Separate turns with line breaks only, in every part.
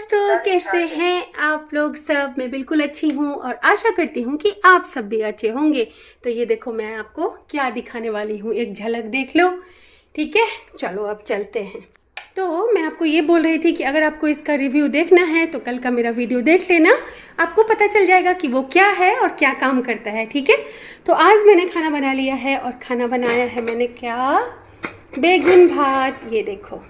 दोस्तों, कैसे हैं आप लोग सब। मैं बिल्कुल अच्छी हूँ और आशा करती हूँ कि आप सब भी अच्छे होंगे। तो ये देखो मैं आपको क्या दिखाने वाली हूँ, एक झलक देख लो। ठीक है, चलो अब चलते हैं। तो मैं आपको ये बोल रही थी कि अगर आपको इसका रिव्यू देखना है तो कल का मेरा वीडियो देख लेना, आपको पता चल जाएगा कि वो क्या है और क्या काम करता है। ठीक है, तो आज मैंने खाना बना लिया है और खाना बनाया है मैंने क्या, बैगन भात। ये देखो,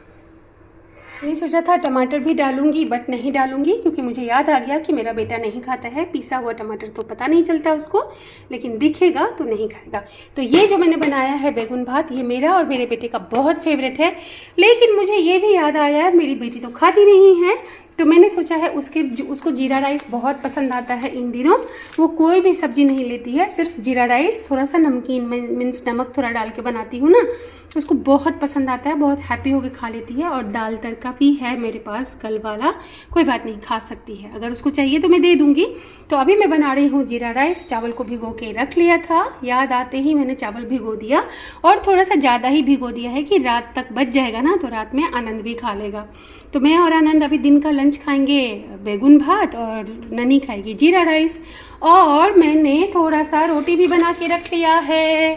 मैंने सोचा था टमाटर भी डालूंगी बट नहीं डालूंगी, क्योंकि मुझे याद आ गया कि मेरा बेटा नहीं खाता है पिसा हुआ टमाटर, तो पता नहीं चलता उसको, लेकिन दिखेगा तो नहीं खाएगा। तो ये जो मैंने बनाया है बैगन भात, ये मेरा और मेरे बेटे का बहुत फेवरेट है। लेकिन मुझे ये भी याद आया यार, मेरी बेटी तो खाती नहीं है, तो मैंने सोचा है उसको जीरा राइस बहुत पसंद आता है इन दिनों। वो कोई भी सब्जी नहीं लेती है, सिर्फ जीरा राइस, थोड़ा सा नमकीन मीन्स नमक थोड़ा डाल के बनाती हूँ ना, उसको बहुत पसंद आता है, बहुत हैप्पी होकर खा लेती है। और दाल तड़का भी है मेरे पास कल वाला, कोई बात नहीं, खा सकती है, अगर उसको चाहिए तो मैं दे दूँगी। तो अभी मैं बना रही हूँ जीरा राइस। चावल को भिगो के रख लिया था, याद आते ही मैंने चावल भिगो दिया, और थोड़ा सा ज़्यादा ही भिगो दिया है कि रात तक बच जाएगा ना, तो रात में आनंद भी खा लेगा। तो मैं और आनंद अभी दिन का लंच खाएंगे बैगन भात और ननी खाएगी जीरा राइस। और मैंने थोड़ा सा रोटी भी बना के रख लिया है,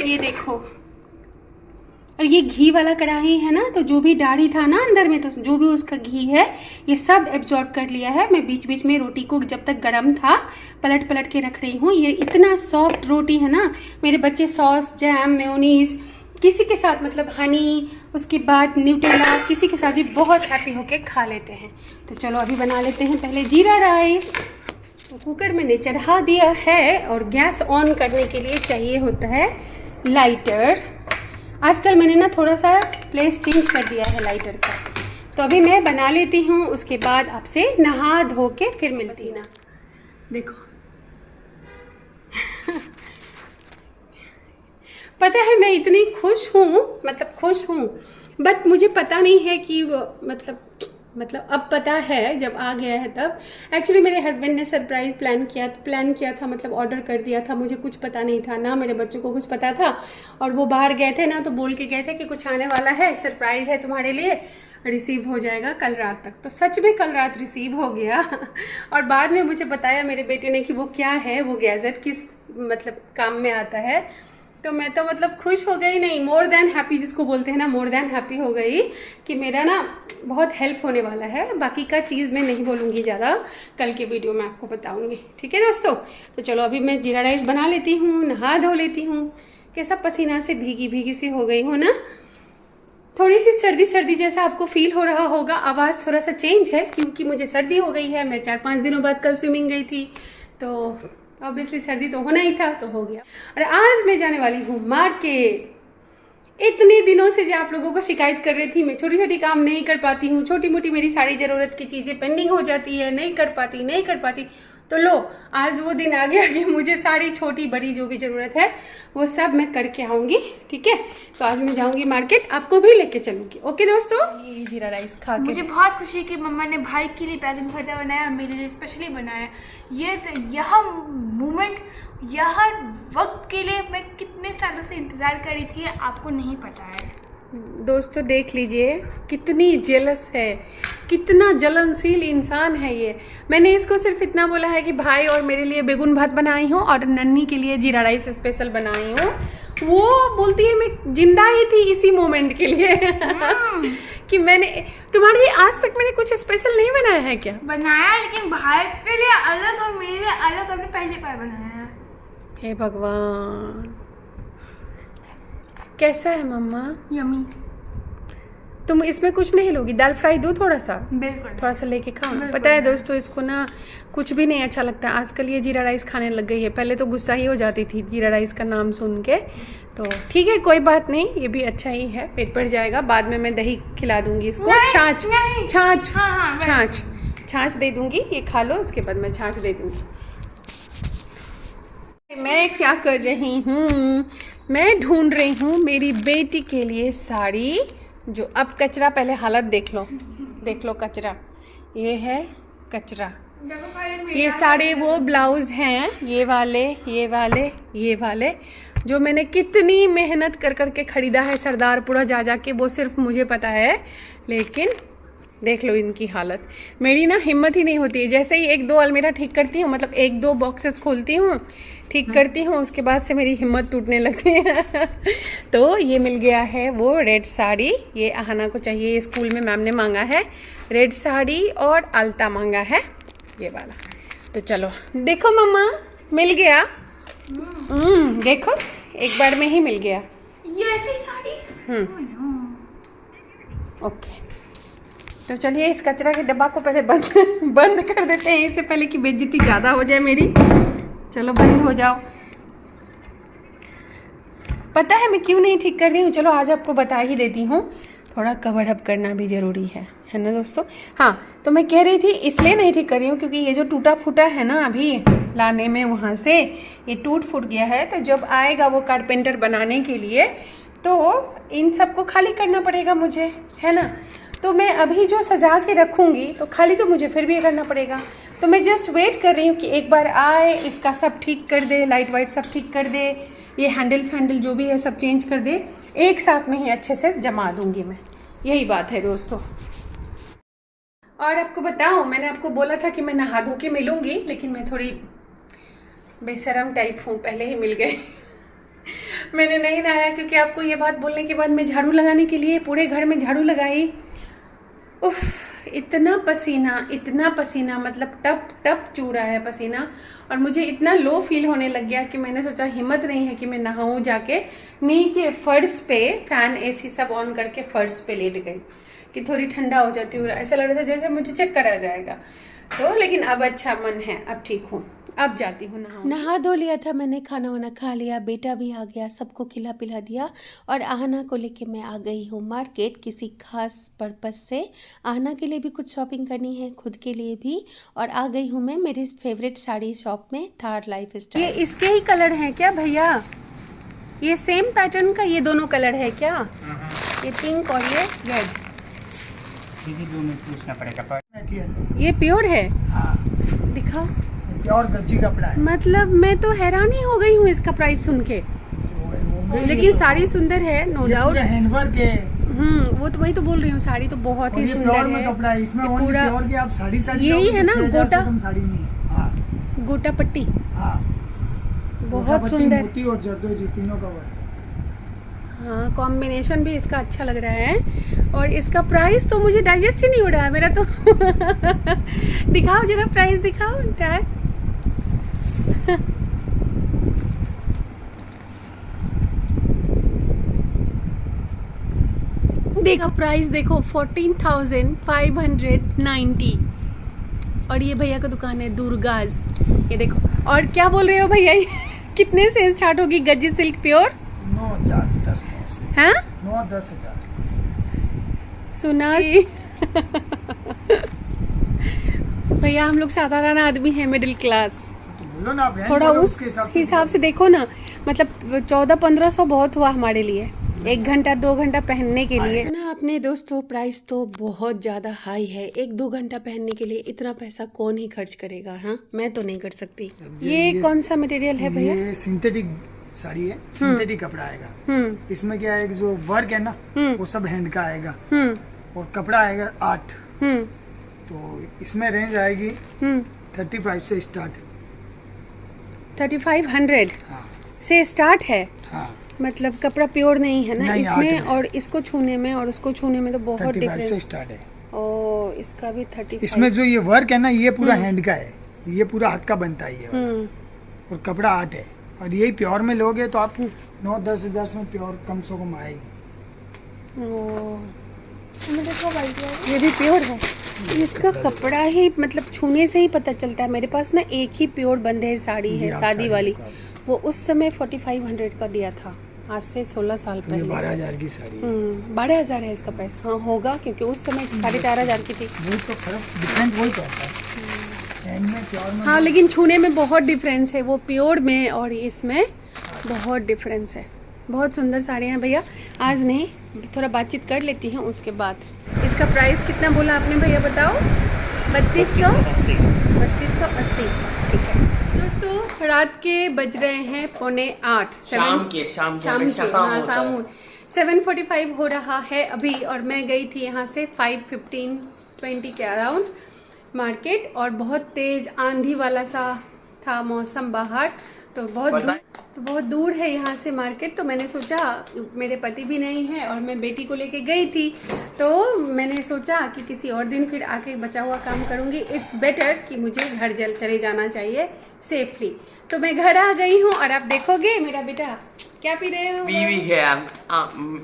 ये देखो। और ये घी वाला कढ़ाई है ना, तो जो भी दाढ़ी था ना अंदर में, तो जो भी उसका घी है ये सब एब्जॉर्ब कर लिया है। मैं बीच बीच में रोटी को जब तक गर्म था पलट पलट के रख रही हूँ। ये इतना सॉफ्ट रोटी है ना, मेरे बच्चे सॉस जैम मेयोनीज किसी के साथ, मतलब हनी, उसके बाद न्यूटेला, किसी के साथ भी बहुत हैप्पी होके खा लेते हैं। तो चलो अभी बना लेते हैं पहले जीरा राइस। तो कुकर मैंने चढ़ा दिया है और गैस ऑन करने के लिए चाहिए होता है लाइटर। आजकल मैंने ना थोड़ा सा प्लेस चेंज कर दिया है लाइटर का। तो अभी मैं बना लेती हूँ, उसके बाद आपसे नहा धो के फिर मिलती ना। देखो पता है मैं इतनी खुश हूँ, मतलब खुश हूँ, बट मुझे पता नहीं है कि मतलब अब पता है जब आ गया है तब। एक्चुअली मेरे हस्बैंड ने सरप्राइज़ प्लान किया था, मतलब ऑर्डर कर दिया था, मुझे कुछ पता नहीं था ना, मेरे बच्चों को कुछ पता था। और वो बाहर गए थे ना, तो बोल के गए थे कि कुछ आने वाला है, सरप्राइज़ है तुम्हारे लिए, रिसीव हो जाएगा कल रात तक। तो सच में कल रात रिसीव हो गया और बाद में मुझे बताया मेरे बेटे ने कि वो क्या है, वो गैजेट किस मतलब काम में आता है। तो मैं तो मतलब खुश हो गई, नहीं मोर देन हैप्पी जिसको बोलते हैं ना, मोर देन हैप्पी हो गई कि मेरा ना बहुत हेल्प होने वाला है। बाकी का चीज़ मैं नहीं बोलूँगी ज़्यादा, कल के वीडियो में आपको बताऊँगी। ठीक है दोस्तों, तो चलो अभी मैं जीरा राइस बना लेती हूँ, नहा धो लेती हूँ। कैसा पसीना से भीगी भीगी सी हो गई हूँ ना, थोड़ी सी सर्दी सर्दी जैसा आपको फील हो रहा होगा, आवाज़ थोड़ा सा चेंज है क्योंकि मुझे सर्दी हो गई है। मैं 4-5 दिनों बाद कल स्विमिंग गई थी, तो ऑब्वियसली सर्दी तो होना ही था, तो हो गया। और आज मैं जाने वाली हूँ मार्केट। इतने दिनों से जो आप लोगों को शिकायत कर रही थी, मैं छोटी छोटी काम नहीं कर पाती हूँ, छोटी मोटी मेरी सारी ज़रूरत की चीज़ें पेंडिंग हो जाती है, नहीं कर पाती। तो लो आज वो दिन आ गया कि मुझे सारी छोटी बड़ी जो भी ज़रूरत है वो सब मैं करके आऊँगी। ठीक है, तो आज मैं जाऊँगी मार्केट, आपको भी लेके चलूँगी। ओके दोस्तों, ये जीरा राइस खा के
मुझे बहुत खुशी है कि मम्मा ने भाई के लिए बैगन भरता बनाया और मेरे लिए स्पेशली बनाया। यह मोमेंट, यह वक्त के लिए मैं कितने सालों से इंतज़ार कर रही थी, आपको नहीं पता है
दोस्तों। देख लीजिए कितनी जेलस है, कितना जलनशील इंसान है ये। मैंने इसको सिर्फ इतना बोला है कि भाई और मेरे लिए बेगुन भात बनाई हूँ और नन्ही के लिए जीरा राइस स्पेशल बनाई हूँ। वो बोलती है मैं जिंदा ही थी इसी मोमेंट के लिए कि मैंने तुम्हारे लिए आज तक मैंने कुछ स्पेशल नहीं बनाया है क्या?
बनाया, लेकिन भाई के लिए अलग और मेरे लिए अलग हमने पहली बार बनाया है।
हे भगवान, कैसा है मम्मा?
यम्मी।
तुम इसमें कुछ नहीं लोगी? दाल फ्राई दो थोड़ा सा,
बिल्कुल
थोड़ा सा लेके खाओ ना। पता है दोस्तों, इसको ना कुछ भी नहीं अच्छा लगता आजकल, ये जीरा राइस खाने लग गई है। पहले तो गुस्सा ही हो जाती थी जीरा राइस का नाम सुन के। तो ठीक है, कोई बात नहीं, ये भी अच्छा ही है, पेट भर जाएगा। बाद में मैं दही खिला दूंगी इसको, छाछ दे दूंगी, ये खा लो, उसके बाद मैं छाछ दे दूंगी। मैं क्या कर रही हूँ, मैं ढूंढ रही हूँ मेरी बेटी के लिए साड़ी। जो अब कचरा, पहले हालत देख लो कचरा, ये है कचरा। ये सारे वो ब्लाउज हैं, ये वाले जो मैंने कितनी मेहनत कर के ख़रीदा है सरदारपुरा जा के, वो सिर्फ मुझे पता है। लेकिन देख लो इनकी हालत। मेरी ना हिम्मत ही नहीं होती है, जैसे ही एक दो अलमीरा ठीक करती हूँ, मतलब एक दो बॉक्सेस खोलती हूँ, ठीक करती हूँ, उसके बाद से मेरी हिम्मत टूटने लगती है। तो ये मिल गया है वो रेड साड़ी, ये आहना को चाहिए, स्कूल में मैम ने मांगा है रेड साड़ी और आलता मांगा है ये वाला। तो चलो देखो मम्मा मिल गया। देखो एक बार में ही मिल गया
ये ऐसी साड़ी।
ओके, तो चलिए इस कचरा के डब्बा को पहले बंद कर देते हैं, इससे पहले कि बेइज्जती ज़्यादा हो जाए मेरी। चलो बंद हो जाओ। पता है मैं क्यों नहीं ठीक कर रही हूँ, चलो आज आपको बता ही देती हूँ, थोड़ा कवर अप करना भी ज़रूरी है ना दोस्तों। हाँ, तो मैं कह रही थी इसलिए नहीं ठीक कर रही हूँ क्योंकि ये जो टूटा फूटा है ना अभी लाने में वहाँ से, ये टूट फूट गया है, तो जब आएगा वो कारपेंटर बनाने के लिए तो इन सबको खाली करना पड़ेगा मुझे, है ना। तो मैं अभी जो सजा के रखूँगी तो खाली तो मुझे फिर भी करना पड़ेगा। तो मैं जस्ट वेट कर रही हूँ कि एक बार आए, इसका सब ठीक कर दे, लाइट वाइट सब ठीक कर दे, ये हैंडल फैंडल जो भी है सब चेंज कर दे, एक साथ में ही अच्छे से जमा दूँगी मैं। यही बात है दोस्तों। और आपको बताऊँ, मैंने आपको बोला था कि मैं नहा धो के मिलूँगी, लेकिन मैं थोड़ी बेशरम टाइप हूँ, पहले ही मिल गए। मैंने नहीं नहाया क्योंकि आपको ये बात बोलने के बाद मैं झाड़ू लगाने के लिए पूरे घर में झाड़ू लगाई। उफ, इतना पसीना, मतलब टप टप चू रहा है पसीना, और मुझे इतना लो फील होने लग गया कि मैंने सोचा हिम्मत नहीं है कि मैं नहाऊं जाके नीचे फर्श पे, फैन एसी सब ऑन करके फर्श पे लेट गई कि थोड़ी ठंडा हो जाती हूँ। ऐसा लग रहा था जैसे मुझे चक्कर आ जाएगा। तो लेकिन अब अच्छा मन है, अब ठीक हूँ, अब जाती हूँ नहा धो लिया था मैंने, खाना वाना खा लिया, बेटा भी आ गया, सबको खिला पिला दिया, और आहना को लेके मैं आ गई हूँ मार्केट किसी खास पर्पस से। आहना के लिए भी कुछ शॉपिंग करनी है, खुद के लिए भी, और आ गई हूँ मैं मेरी फेवरेट साड़ी शॉप में, थार लाइफ स्टाइल। ये इसके ही कलर हैं क्या भैया? ये सेम पैटर्न का ये दोनों कलर है क्या? ये पिंक और ये रेड?
पूछना पड़ेगा।
ये प्योर है?
हाँ,
दिखाओ।
प्योर गज्जी कपड़ा है।
मतलब मैं तो हैरान ही हो गई हूँ इसका प्राइस सुन के, लेकिन साड़ी सुंदर है, नो डाउट।
हैंडवर्क है।
वो तो वही तो बोल रही हूँ, साड़ी तो बहुत ही सुंदर है।
कपड़ा है इसमें,
पूरा
प्योर की आप साड़ी
यही है ना, गोटा
साड़ी में है। हाँ,
गोटा पट्टी।
हाँ,
बहुत सुंदर,
मोती और जरदोजी तीनों का वर्क।
हाँ, कॉम्बिनेशन भी इसका अच्छा लग रहा है, और इसका प्राइस तो मुझे डाइजेस्ट ही नहीं हो रहा है मेरा तो। दिखाओ जरा प्राइस दिखाओ टैग। देखो प्राइस देखो, 14,590। और ये भैया का दुकान है दुर्गाज, ये देखो। और क्या बोल रहे हो भैया, कितने से स्टार्ट होगी गज्जी सिल्क प्योर?
9,10
हाँ,
9-10 हज़ार।
सुना भैया, हम लोग साधारण आदमी हैं, मिडिल क्लास,
तो बोलो ना आप,
थोड़ा उस हिसाब से देखो ना। मतलब 1400-1500 बहुत हुआ हमारे लिए, 1 घंटा 2 घंटा पहनने के लिए ना। अपने दोस्तों प्राइस तो बहुत ज़्यादा हाई है, 1-2 घंटा पहनने के लिए इतना पैसा कौन ही खर्च करेगा? हाँ, मैं तो नहीं कर सकती। ये कौन सा मटेरियल है भैया?
ये सिंथेटिक साड़ी है, सिंथेटिक कपड़ा आएगा। इसमें क्या है, जो वर्क है ना वो सब हैंड का आएगा, और कपड़ा आएगा 8। तो इसमें रेंज आएगी 35 से स्टार्ट।
3500
हाँ,
से स्टार्ट है।
हाँ,
मतलब कपड़ा प्योर नहीं है ना
नहीं,
इसमें,
8 में।
और इसको छूने में और उसको छूने में तो बहुत
35 से
डिफरेंस।
स्टार्ट है।
ओ, इसका भी 35।
इसमें जो ये वर्क है ना, ये पूरा हैंड का है, ये पूरा हाथ का बनता है ये वाला। और कपड़ा 8 है, और यही प्योर में लोगे तो आप 9-10 हज़ार में प्योर कम से कम आएगी।
ये भी प्योर है। इसका कपड़ा ही मतलब छूने से ही पता चलता है। मेरे पास ना एक ही प्योर बंधे साड़ी है, शादी वाली, वो उस समय 4500 का दिया था, आज से 16 साल पहले।
12,000 की साड़ी है।
12,000 है इसका प्राइस। हाँ होगा, क्योंकि उस समय 4,500 की थी।
वही तो फर्क, डिफरेंट वही तो होता है हैंड में प्योर में।
हाँ, लेकिन छूने में बहुत डिफरेंस है, वो प्योर में और इसमें बहुत डिफरेंस है। बहुत सुंदर साड़ियाँ हैं भैया। आज नहीं, थोड़ा बातचीत कर लेती हूँ उसके बाद। इसका प्राइस कितना बोला आपने भैया, बताओ? 3280। ठीक है दोस्तों, रात के बज रहे हैं 7:45। शाम के 7:45 हो रहा है अभी, और मैं गई थी यहाँ से 5:15 6:20 के अराउंड मार्केट, और बहुत तेज़ आंधी वाला सा था मौसम बाहर, तो बहुत दूर है यहाँ से मार्केट। तो मैंने सोचा, मेरे पति भी नहीं है और मैं बेटी को लेके गई थी, तो मैंने सोचा कि किसी और दिन फिर आके बचा हुआ काम करूँगी। इट्स बेटर कि मुझे घर चले जाना चाहिए सेफली। तो मैं घर आ गई हूँ और आप देखोगे मेरा बेटा क्या पी रहे हो?
बीवी है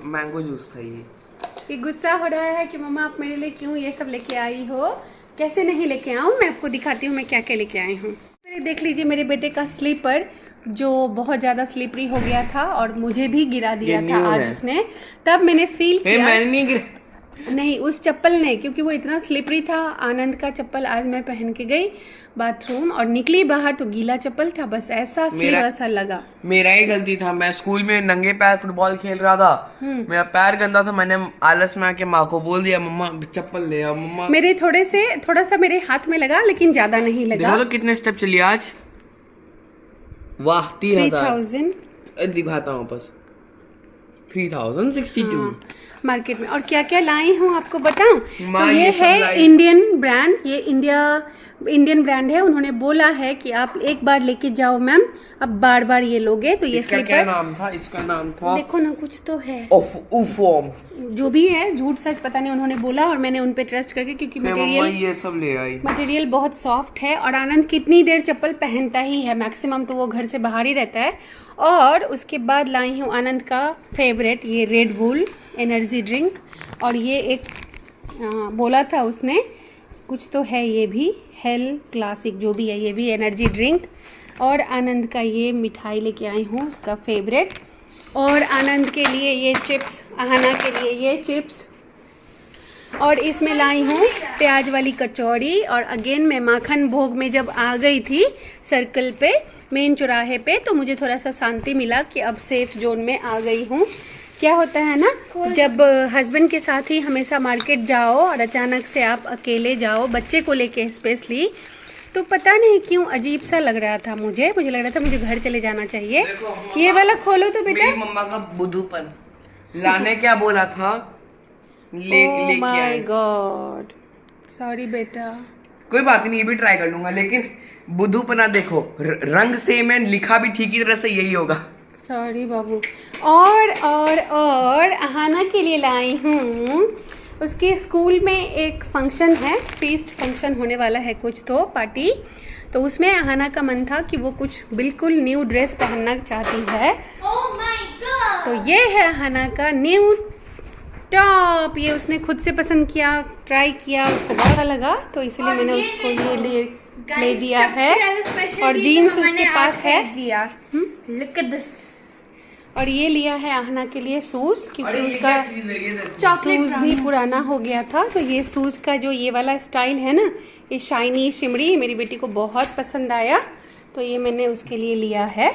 मैंगो जूस था ये
गुस्सा हो रहा है कि मम्मा आप मेरे लिए क्यों ये सब लेके आई हो। कैसे नहीं लेके आऊँ, मैं आपको दिखाती हूँ मैं क्या क्या लेके आई हूँ। देख लीजिए मेरे बेटे का स्लीपर जो बहुत ज़्यादा स्लिपरी हो गया था और मुझे भी गिरा दिया था आज उसने। तब मैंने फील किया,
मैंने नहीं गिरा,
नहीं उस चप्पल ने, क्योंकि वो इतना स्लिपरी था। आनंद का चप्पल आज मैं पहन के गई बाथरूम और निकली बाहर तो गीला चप्पल था, बस ऐसा स्लिपर सा लगा।
मेरा ही गलती था, मैं स्कूल में नंगे पैर फुटबॉल खेल रहा था, मेरा पैर गंदा था, मैंने आलस में आके माँ को बोल दिया मम्मा चप्पल ले आओ। मम्मा
मेरे थोड़ा सा मेरे हाथ में लगा, लेकिन ज्यादा नहीं लगा।
तो कितने स्टेप चलिए आज? वाह
3000
दिखाता हूँ बस 3062
मार्केट में। और क्या क्या लाई हूँ आपको बताऊं? तो ये
सब
है इंडियन ब्रांड, ये इंडियन ब्रांड है। उन्होंने बोला है कि आप एक बार लेके जाओ मैम, अब बार बार ये लोगे तो ये
इसका क्या नाम था? इसका नाम था,
देखो ना कुछ तो है,
उफोम,
जो भी है, झूठ सच पता नहीं, उन्होंने बोला और मैंने उन पे ट्रस्ट करके, क्योंकि
ये सब ले आई।
मटेरियल बहुत सॉफ्ट है। और आनंद कितनी देर चप्पल पहनता ही है, मैक्सिमम तो वो घर से बाहर ही रहता है। और उसके बाद लाई हूँ आनंद का फेवरेट, ये रेड बुल एनर्जी ड्रिंक, और ये एक बोला था उसने कुछ तो है, ये भी हेल क्लासिक जो भी है, ये भी एनर्जी ड्रिंक। और आनंद का ये मिठाई लेके आई हूँ, उसका फेवरेट। और आनंद के लिए ये चिप्स, आहाना के लिए ये चिप्स। और इसमें लाई हूँ प्याज वाली कचौड़ी। और अगेन मैं माखन भोग में जब आ गई थी सर्कल पे, मेन चौराहे पे, तो मुझे थोड़ा सा शांति मिला कि अब सेफ जोन में आ गई हूँ। क्या होता है ना, जब हस्बैंड के साथ ही हमेशा मार्केट जाओ और अचानक से आप अकेले जाओ बच्चे को लेके स्पेशली, तो पता नहीं क्यों अजीब सा लग रहा था मुझे लग रहा था मुझे घर चले जाना चाहिए। ये वाला खोलो तो बेटा।
मेरी मम्मा का बुद्धूपन लाने क्या बोला था,
ओह माय गॉड, सॉरी बेटा।
कोई बात नहीं, ये भी ट्राई कर लूंगा, लेकिन बुद्धूपना देखो, रंग सेम है, लिखा भी ठीक ही तरह से यही होगा।
सॉरी बाबू। और आहाना के लिए लाई हूँ, उसके स्कूल में एक फंक्शन है, फीस्ट फंक्शन होने वाला है कुछ तो पार्टी, तो उसमें आहाना का मन था कि वो कुछ बिल्कुल न्यू ड्रेस पहनना चाहती है।
Oh my God!
तो ये है आहाना का न्यू टॉप। ये उसने खुद से पसंद किया, ट्राई किया, उसको बहुत अच्छा लगा, तो इसलिए मैंने उसको ये ले दिया है। और जीन्स उसके पास है।
Look at this.
और ये लिया है आहना के लिए शूज़, क्योंकि उसका शूज़ भी पुराना हो गया था। तो ये शूज़ का जो ये वाला स्टाइल है ना, ये शाइनी शिमरी, मेरी बेटी को बहुत पसंद आया, तो ये मैंने उसके लिए लिया है।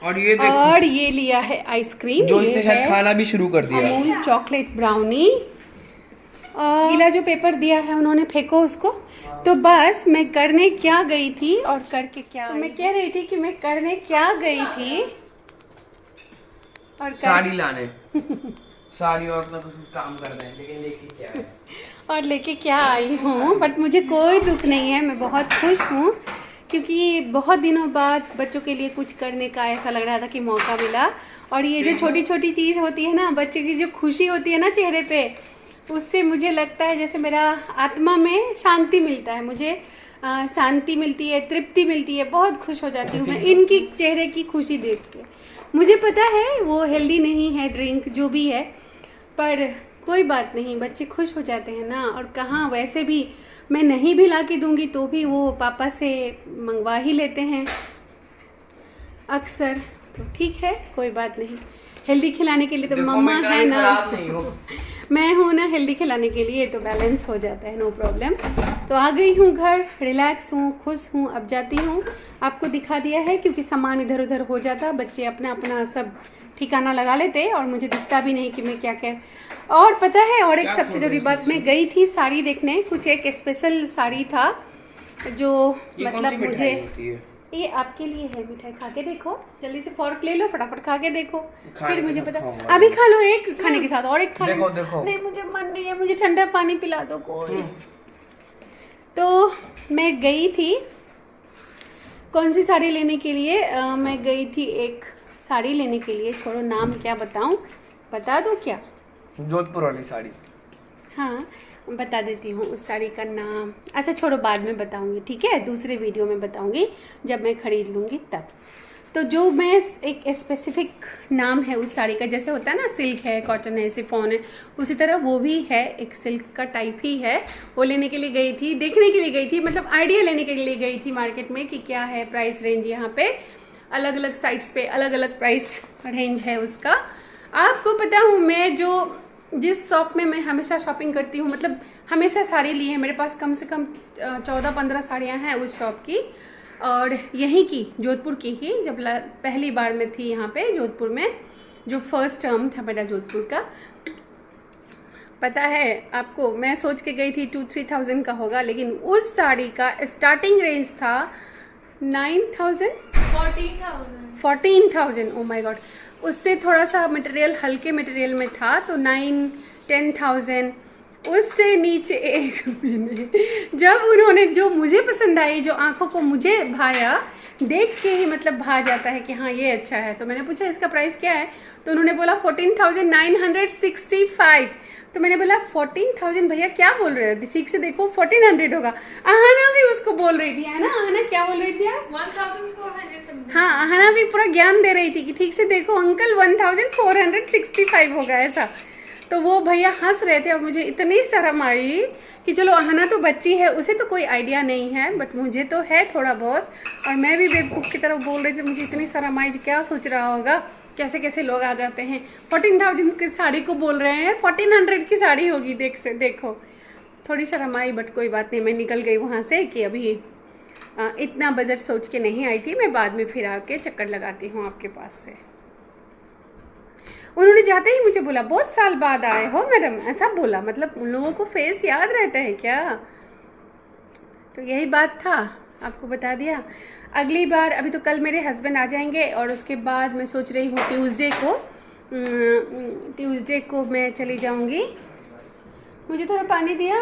और ये लिया है आइसक्रीम,
जो इसने शायद खाना भी शुरू कर दिया,
अमूल चॉकलेट ब्राउनी। और गीला जो पेपर दिया है उन्होंने, फेंको उसको। तो बस मैं करने क्या गई थी और करके क्या, तो मैं कह रही थी कि मैं करने क्या गई थी और
साड़ी लाने साड़ी और अपना कुछ काम कर रहे हैं, लेकिन लेके क्या है
और लेके क्या आई हूँ। बट मुझे कोई दुख नहीं है, मैं बहुत खुश हूँ, क्योंकि बहुत दिनों बाद बच्चों के लिए कुछ करने का ऐसा लग रहा था कि मौका मिला। और ये जो छोटी छोटी चीज़ होती है ना, बच्चे की जो खुशी होती है ना चेहरे पे, उससे मुझे लगता है जैसे मेरा आत्मा में शांति मिलता है, मुझे शांति मिलती है, तृप्ति मिलती है, बहुत खुश हो जाती हूँ मैं इनकी चेहरे की खुशी देख के। मुझे पता है वो हेल्दी नहीं है ड्रिंक जो भी है, पर कोई बात नहीं, बच्चे खुश हो जाते हैं ना। और कहाँ, वैसे भी मैं नहीं भी ला के दूँगी तो भी वो पापा से मंगवा ही लेते हैं अक्सर, तो ठीक है कोई बात नहीं। हेल्दी खिलाने के लिए तो मम्मा है ना, मैं हूँ ना हेल्दी खिलाने के लिए, तो बैलेंस हो जाता है, नो प्रॉब्लम। तो आ गई हूँ घर, रिलैक्स हूँ, खुश हूँ। अब जाती हूँ, आपको दिखा दिया है क्योंकि सामान इधर उधर हो जाता, बच्चे अपना अपना सब ठिकाना लगा लेते और मुझे दिखता भी नहीं कि मैं क्या क्या। और पता है, और एक सबसे जरूरी बात, मैं गई थी साड़ी देखने, कुछ एक स्पेशल साड़ी था जो मतलब मुझे ये आपके लिए है मिठाई, खा के देखो, जल्दी से फॉर्क ले लो, फटाफट खा के देखो,
खाने
फिर
के
मुझे
साथ
पता।
खाऊंगा।
अभी खा लो एक, खाने के साथ और एक खा
देखो
लो।
देखो
नहीं मुझे मन नहीं है, मुझे ठंडा पानी पिला दो कोई। तो मैं गई थी कौन सी साड़ी लेने के लिए, मैं गई थी एक साड़ी लेने के लिए, छोड़ो नाम क्या बताऊं, बता दो क्या?
जोधपुर वाली साड़ी।
हाँ बता देती हूँ उस साड़ी का नाम, अच्छा छोड़ो बाद में बताऊँगी, ठीक है, दूसरे वीडियो में बताऊँगी जब मैं ख़रीद लूँगी तब। तो जो मैं एक स्पेसिफिक नाम है उस साड़ी का, जैसे होता है ना सिल्क है, कॉटन है, शिफॉन है, उसी तरह वो भी है, एक सिल्क का टाइप ही है। वो लेने के लिए गई थी, देखने के लिए गई थी, मतलब आइडिया लेने के लिए गई थी मार्केट में कि क्या है प्राइस रेंज। यहाँ पे अलग अलग साइट्स पे अलग अलग प्राइस रेंज है उसका। आपको पता हूँ मैं जिस शॉप में मैं हमेशा शॉपिंग करती हूँ, मतलब हमेशा साड़ी ली है, मेरे पास कम से कम 14-15 साड़ियाँ हैं उस शॉप की, और यहीं की जोधपुर की ही। जब पहली बार मैं थी यहाँ पे जोधपुर में, जो फर्स्ट टर्म था मेरा जोधपुर का, पता है आपको, मैं सोच के गई थी 2-3 का होगा, लेकिन उस साड़ी का स्टार्टिंग रेंज था 9,000 14,000। ओ माय गॉड, उससे थोड़ा सा मटेरियल हल्के मटेरियल में था तो 9-10,000, उससे नीचे एक मैंने जब उन्होंने जो मुझे पसंद आई, जो आंखों को मुझे भाया, देख के ही मतलब भा जाता है कि हाँ ये अच्छा है, तो मैंने पूछा इसका प्राइस क्या है, तो उन्होंने बोला 14,965। तो मैंने बोला 14,000 भैया क्या बोल रहे हो, ठीक से देखो 1,400 होगा। आहना भी उसको बोल रही थी, है ना आहना, क्या बोल रही थी आप?
1400।
हाँ आहना भी पूरा ज्ञान दे रही थी कि ठीक से देखो अंकल 1,465 होगा ऐसा। तो वो भैया हंस रहे थे और मुझे इतनी शर्म आई कि चलो आहना तो बच्ची है, उसे तो कोई आइडिया नहीं है, बट मुझे तो है थोड़ा बहुत, और मैं भी बेवकूफ़ की तरफ बोल रही थी। मुझे इतनी शर्म आई, जो क्या सोच रहा होगा, कैसे कैसे लोग आ जाते हैं, 14,000 की साड़ी को बोल रहे हैं 1,400 की साड़ी होगी, देखो थोड़ी शर्म आई, बट कोई बात नहीं, मैं निकल गई वहाँ से कि अभी इतना बजट सोच के नहीं आई थी, मैं बाद में फिर आके चक्कर लगाती हूँ आपके पास से। उन्होंने जाते ही मुझे बोला बहुत साल बाद आए हो मैडम, ऐसा बोला, मतलब उन लोगों को फेस याद रहता है क्या? तो यही बात था, आपको बता दिया। अगली बार, अभी तो कल मेरे हस्बैंड आ जाएंगे, और उसके बाद मैं सोच रही हूँ ट्यूसडे को मैं चली जाऊँगी। मुझे थोड़ा पानी दिया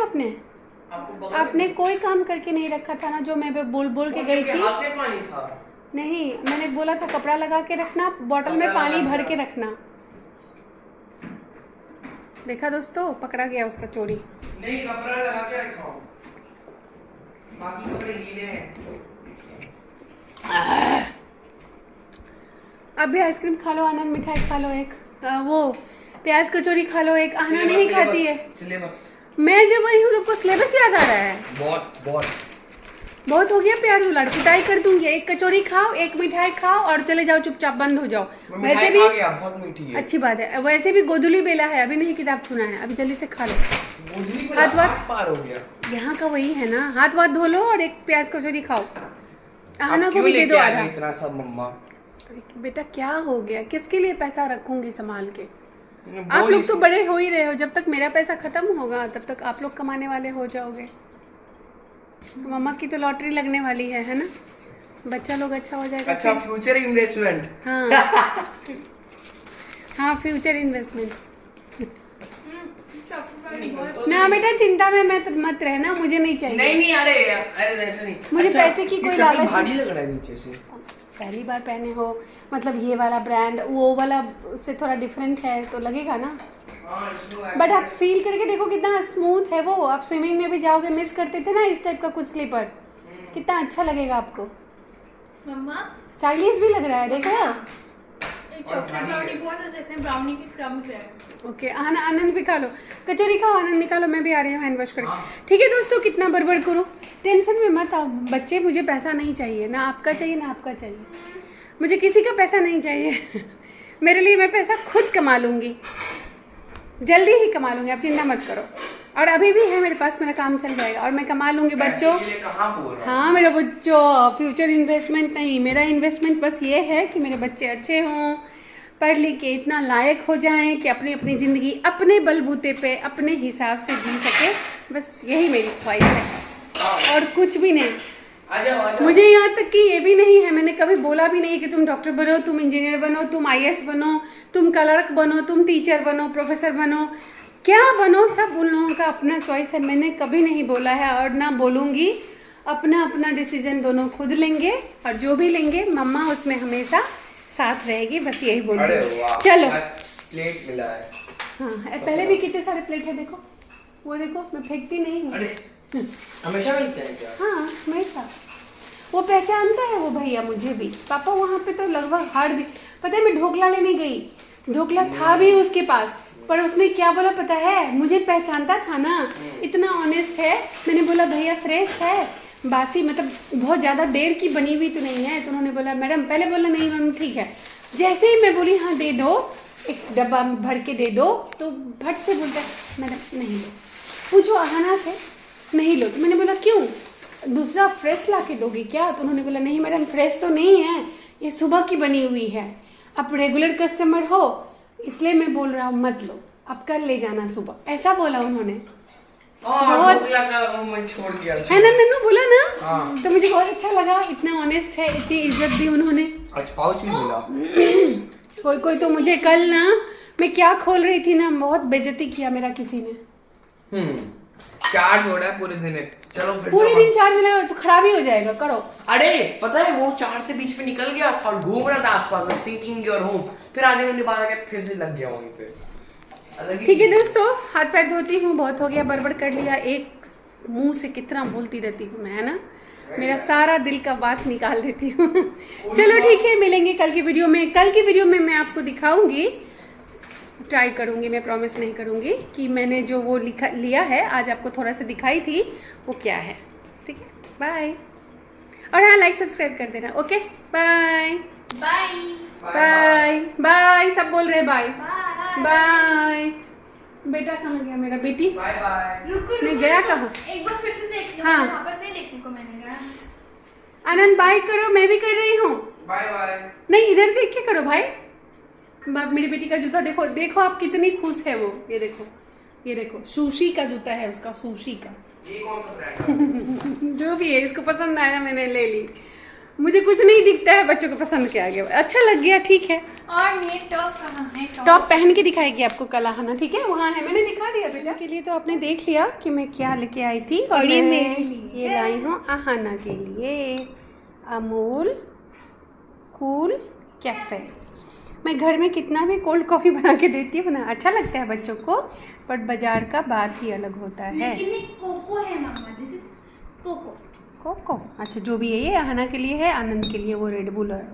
आपने कोई काम करके नहीं रखा था ना, जो मैं बोल के गई थी।
पानी था
नहीं, मैंने बोला था कपड़ा लगा के रखना, बॉटल में पानी भर के रखना। देखा दोस्तों, पकड़ा गया उसका चोरी।
नहीं, कपड़ा लगा के रखा हूं, बाकी कपड़े गीले हैं।
अभी आइसक्रीम खा लो, आनंद मिठाई खा लो एक, वो प्याज कचौरी खा लो एक। आहना नहीं खाती है।
सिलेबस
मैं जब आई हूँ तुमको सिलेबस याद आ रहा है? बहुत हो गया प्यार उलाड़, पिटाई कर दूंगी। एक कचौरी खाओ, एक मिठाई खाओ और चले जाओ, चुपचाप बंद हो जाओ। वैसे भी
बहुत मीठी है,
अच्छी बात है, वैसे भी गोदुली बेला है, अभी नहीं किताब छूना है, अभी जल्दी से खा लो। हाथ वाथ
पार हो गया,
यहाँ का वही है ना, हाथ वाथ धो लो और एक प्याज कचौरी खाओ। आहना को भी दे दो आधा।
इतना सब मम्मा,
बेटा क्या हो गया, किसके लिए पैसा रखूंगी संभाल के? आप लोग तो बड़े हो ही रहे हो, जब तक मेरा पैसा खत्म होगा तब तक आप लोग कमाने वाले हो जाओगे। मम्मा की तो लॉटरी लगने वाली है ना, बच्चा लोग अच्छा हो जाएगा।
अच्छा, फ्यूचर इन्वेस्टमेंट।
हाँ हाँ, फ्यूचर इन्वेस्टमेंट। ना बेटा चिंता में मत रहना, मुझे नहीं चाहिए।
नहीं अरे वैसे नहीं,
मुझे पैसे की कोई लालच
भारी लग रहा है नीचे से।
पहली बार पहने हो, मतलब ये वाला ब्रांड वो वाला उससे थोड़ा डिफरेंट है तो लगेगा ना, बट आप फील करके देखो कितना स्मूथ है वो। आप स्विमिंग में भी जाओगे, मिस करते थे ना इस टाइप का कुछ स्लीपर, कितना अच्छा लगेगा आपको।
मम्मा
स्टाइलिश भी लग रहा है, देखो।
चॉकलेट ब्राउनी बहुत है, जैसे ब्राउनी की क्रम्स है।
ओके आनंद भी खा लो, कचौरी खाओ, आनंद निकालो, मैं भी आ रही हूँ हैंड वॉश करके। ठीक है दोस्तों, कितना बड़बड़ करो, टेंशन में मत आओ बच्चे, मुझे पैसा नहीं चाहिए, ना आपका चाहिए ना आपका चाहिए, मुझे किसी का पैसा नहीं चाहिए। मेरे लिए मैं पैसा खुद कमा लूँगी, जल्दी ही कमा लूँगी, आप चिंता मत करो। और अभी भी है मेरे पास, मेरा काम चल जाएगा और मैं कमा लूँगी बच्चों। हाँ मेरे बच्चों, फ्यूचर इन्वेस्टमेंट नहीं, मेरा इन्वेस्टमेंट बस ये है कि मेरे बच्चे अच्छे हों, पढ़ लिख के इतना लायक हो जाएं कि अपनी अपनी ज़िंदगी अपने बलबूते पे अपने हिसाब से जी सके, बस यही मेरी ख्वाहिश है और कुछ भी नहीं।
आ जाओ, आ जाओ।
मुझे यहाँ तक कि ये भी नहीं है, मैंने कभी बोला भी नहीं कि तुम डॉक्टर बनो, तुम इंजीनियर बनो, तुम IAS बनो, तुम क्लर्क बनो, तुम टीचर बनो, प्रोफेसर बनो, क्या बनो, सब उन लोगों का अपना चॉइस है। मैंने कभी नहीं बोला है और ना बोलूँगी। अपना अपना डिसीजन दोनों खुद लेंगे और जो भी लेंगे मम्मा उसमें हमेशा साथ रहेगी, बस यही बोलती
अरे
हूँ।
वाह,
चलो
प्लेट मिला है।
हाँ, पहले भी कितने सारे प्लेट है, देखो वो देखो, मैं फेंकती नहीं हूँ।
अरे हमेशा मिलते हैं क्या?
हाँ हमेशा। वो पहचानता है वो भैया मुझे भी। पापा वहाँ पे तो लगभग हर दिन, पता है मैं ढोकला लेने गई, ढोकला था भी उसके पास, पर उसने क्या बोला पता है, मुझे पहचानता था ना, इतना ऑनेस्ट है। मैंने बोला भैया फ्रेश है, बासी मतलब बहुत ज़्यादा देर की बनी हुई तो नहीं है। तो उन्होंने बोला मैडम, पहले बोला नहीं मैम ठीक है। जैसे ही मैं बोली हाँ दे दो, एक डब्बा भर के दे दो, तो भट से बोलता है मैडम नहीं लो। पूछो अहाना से, नहीं लो। तो मैंने बोला क्यों, दूसरा फ्रेश ला के दोगी क्या? तो उन्होंने बोला नहीं मैडम फ्रेश तो नहीं है, ये सुबह की बनी हुई है, आप रेगुलर कस्टमर हो इसलिए मैं बोल रहा हूँ मत लो, आप कल ले जाना सुबह, ऐसा बोला उन्होंने। बहुत-
ढोकला का वो मैं छोड़ दिया
है ना, मैंने बोला ना।
हाँ।
तो मुझे बहुत अच्छा लगा, इतना ऑनेस्ट है, इतनी इज्जत दी उन्होंने।
आज पाउच भी मिला।
कोई कोई तो मुझे कल ना, मैं क्या खोल रही थी ना, बहुत बेइज्जती किया मेरा किसी ने।
चार्ज हो रहा है पूरे दिन। चलो फिर
पूरे
से
दिन चार्ज मिलेगा तो खराब ही हो जाएगा, करो।
अरे पता है वो चार्ज से बीच में निकल गया था और घूम रहा था आसपास में, सीटिंग योर होम, फिर आधे घंटे बाद आके फिर से लग गया वहीं पे। अलग ही
ठीक है दोस्तों, हाथ पैर धोती हूँ, बहुत हो गया, बड़बड़ कर लिया, एक मुंह से कितना बोलती रहती हूँ मैं, है ना, मेरा सारा दिल का बात निकाल देती हूँ। चलो ठीक है, मिलेंगे कल की वीडियो में। कल की वीडियो में मैं आपको दिखाऊंगी, ट्राई करूंगी, मैं प्रॉमिस नहीं करूंगी कि मैंने जो वो लिया है आज आपको थोड़ा सा दिखाई थी वो क्या है। ठीक है, बाय। और हाँ, लाइक सब्सक्राइब कर देना। Okay, bye
bye
bye bye, सब बोल रहे बाय
बाय।
बाय। बेटा कहाँ गया मेरा, बेटी
बाय बाय।
रुको
नहीं गया कहाँ?
एक बार फिर से देख लो।
हाँ।
वापस नहीं देखने को मैंने कहा।
आनंद बाय करो, मैं भी कर रही हूँ।
Bye bye.
नहीं इधर देख के करो भाई। मेरी बेटी का जूता देखो, देखो आप कितनी खुश है वो, ये देखो, ये देखो, सुशी का जूता है उसका, सुशी का।
ये कौन सा ब्रांड?
जो भी है, इसको पसंद आया मैंने ले ली। मुझे कुछ नहीं दिखता है, बच्चों को पसंद क्या गया, अच्छा लग गया, ठीक है।
और ये टॉप कहाँ है?
टॉप पहन के दिखाएगी आपको कल आहाना, ठीक है, वहाँ है, मैंने दिखा दिया बेटा के लिए। तो आपने देख लिया कि मैं क्या लेके आई थी, और
ये
मैं
मेरे लिए
ये लाई हूँ आहाना के लिए, अमूल कूल कैफे। मैं घर में कितना भी कोल्ड कॉफ़ी बना के देती हूँ ना, अच्छा लगता है बच्चों को, बट बाजार का बात ही अलग होता है।
लेकिन ये कोको है मामा, दिस इज कोको।
कोको, अच्छा जो भी है, ये आहाना के लिए है, आनंद के लिए वो रेड बुल और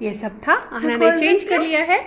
ये सब था, आहाना
खोल
ने चेंज
सकते
कर
हो?
लिया है।